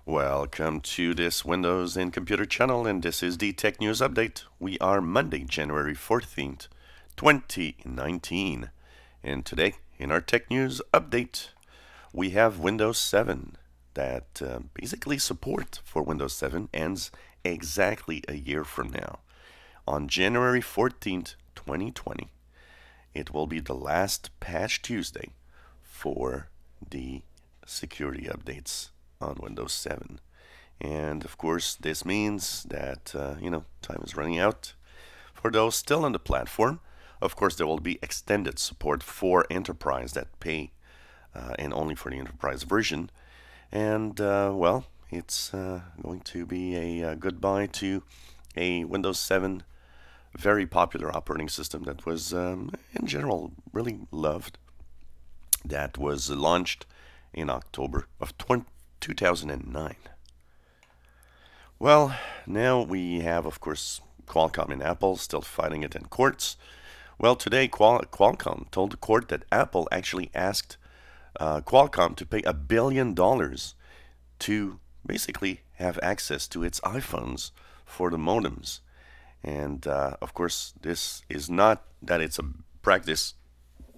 Welcome to this Windows and Computer channel, and this is the Tech News Update. We are Monday, January 14th, 2019. And today, in our Tech News Update, we have Windows 7 that basically support for Windows 7 ends exactly a year from now. On January 14th, 2020, it will be the last Patch Tuesday for the security updates on Windows 7. And of course, this means that, time is running out. For those still on the platform, of course, there will be extended support for enterprise that pay and only for the enterprise version. And, it's going to be a goodbye to a Windows 7 very popular operating system that was, in general, really loved. That was launched in October of 2009. Well, now we have, of course, Qualcomm and Apple still fighting it in courts. Well, today Qualcomm told the court that Apple actually asked Qualcomm to pay $1 billion to basically have access to its iPhones for the modems. And of course, this is not that it's a practice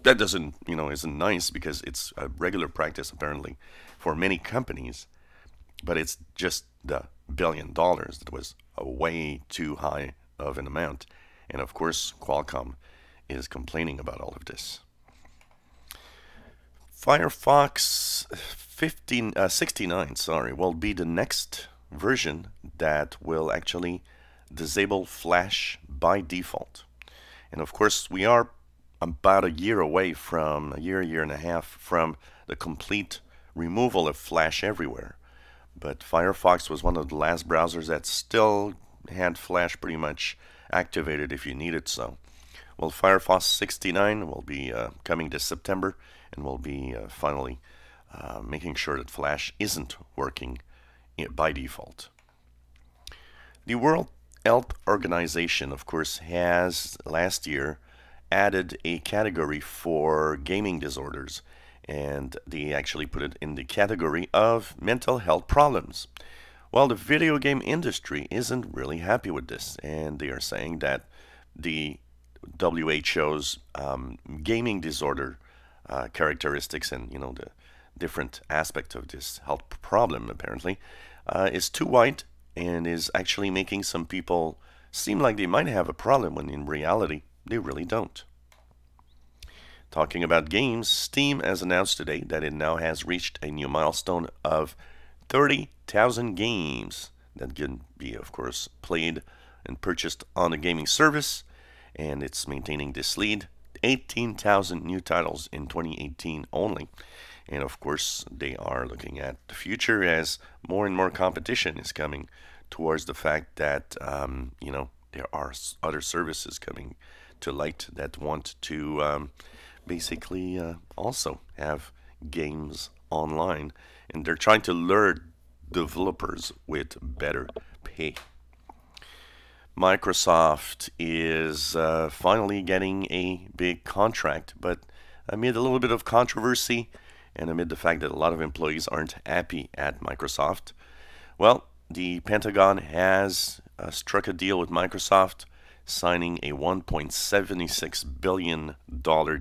that doesn't, isn't nice, because it's a regular practice apparently for many companies, but it's just the $1 billion that was a way too high of an amount. And of course, Qualcomm is complaining about all of this. Firefox 69, will be the next version that will actually disable Flash by default. And of course, we are about a year away from, a year and a half from the complete removal of Flash everywhere. But Firefox was one of the last browsers that still had Flash pretty much activated if you needed so. Well, Firefox 69 will be coming this September, and will be finally making sure that Flash isn't working by default. The World Health Organization, of course, has last year added a category for gaming disorders, and they actually put it in the category of mental health problems. Well, the video game industry isn't really happy with this, and they are saying that the WHO's gaming disorder characteristics and the different aspect of this health problem apparently is too wide, and is actually making some people seem like they might have a problem when in reality they really don't. Talking about games, Steam has announced today that it now has reached a new milestone of 30,000 games that can be, of course, played and purchased on the gaming service, and it's maintaining this lead. 18,000 new titles in 2018 only. And of course, they are looking at the future as more and more competition is coming towards the fact that, there are other services coming to light that want to basically also have games online. And they're trying to lure developers with better pay. Microsoft is finally getting a big contract, but amid a little bit of controversy and amid the fact that a lot of employees aren't happy at Microsoft, well, the Pentagon has struck a deal with Microsoft, signing a $1.76 billion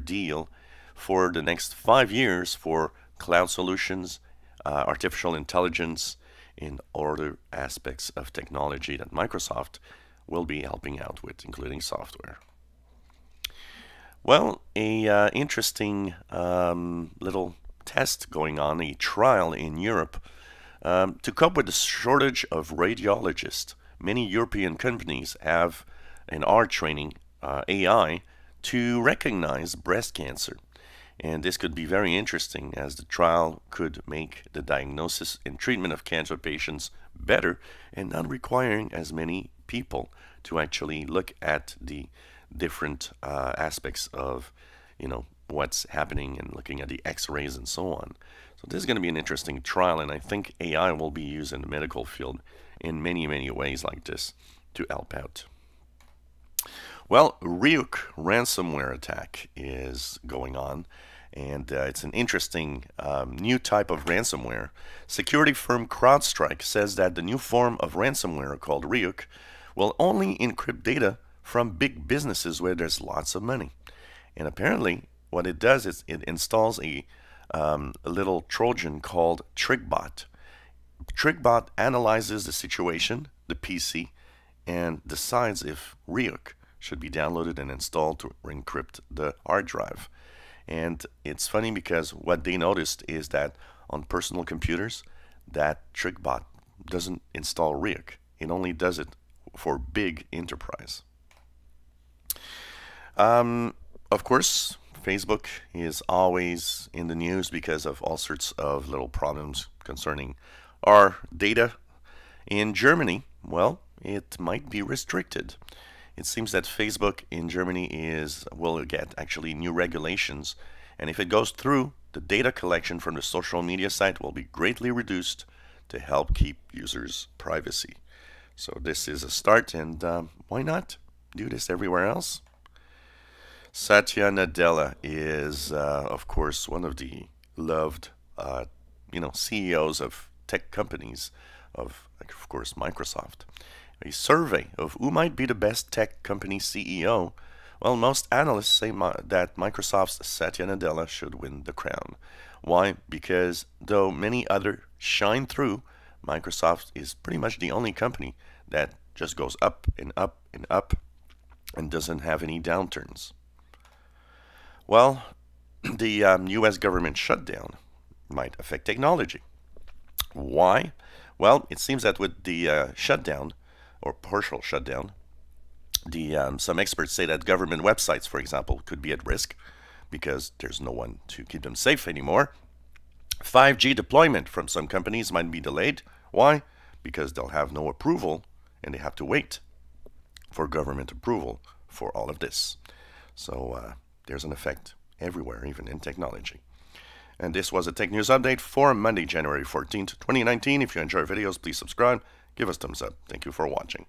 deal for the next 5 years for cloud solutions, artificial intelligence, and other aspects of technology that Microsoft will be helping out with, including software. Well, a interesting little test going on, a trial in Europe to cope with the shortage of radiologists. Many European companies have and are training AI to recognize breast cancer. And this could be very interesting, as the trial could make the diagnosis and treatment of cancer patients better, and not requiring as many people to actually look at the different aspects of, what's happening, and looking at the x-rays and so on. So this is going to be an interesting trial, and I think AI will be used in the medical field in many, many ways like this to help out. Well, Ryuk ransomware attack is going on, And it's an interesting new type of ransomware. Security firm CrowdStrike says that the new form of ransomware called Ryuk will only encrypt data from big businesses where there's lots of money. And apparently, what it does is it installs a little Trojan called TrickBot. TrickBot analyzes the situation, the PC, and decides if Ryuk should be downloaded and installed to encrypt the hard drive. And it's funny because what they noticed is that on personal computers, that TrickBot doesn't install Ryuk. It only does it for big enterprise. Of course, Facebook is always in the news because of all sorts of little problems concerning our data. In Germany, well, it might be restricted. It seems that Facebook in Germany will get actually new regulations, and if it goes through, the data collection from the social media site will be greatly reduced to help keep users' privacy. So this is a start, and why not do this everywhere else? Satya Nadella is, of course, one of the loved, CEOs of tech companies, of course, Microsoft. A survey of who might be the best tech company CEO. Well, most analysts say that Microsoft's Satya Nadella should win the crown. Why? Because though many others shine through, Microsoft is pretty much the only company that just goes up and up and up and doesn't have any downturns. Well, the US government shutdown might affect technology. Why? Well, it seems that with the shutdown, or partial shutdown, some experts say that government websites, for example, could be at risk because there's no one to keep them safe anymore. 5G deployment from some companies might be delayed. Why? Because they'll have no approval and they have to wait for government approval for all of this. So there's an effect everywhere, even in technology. And this was a Tech News Update for Monday, January 14th, 2019. If you enjoy videos, please subscribe. Give us thumbs up. Thank you for watching.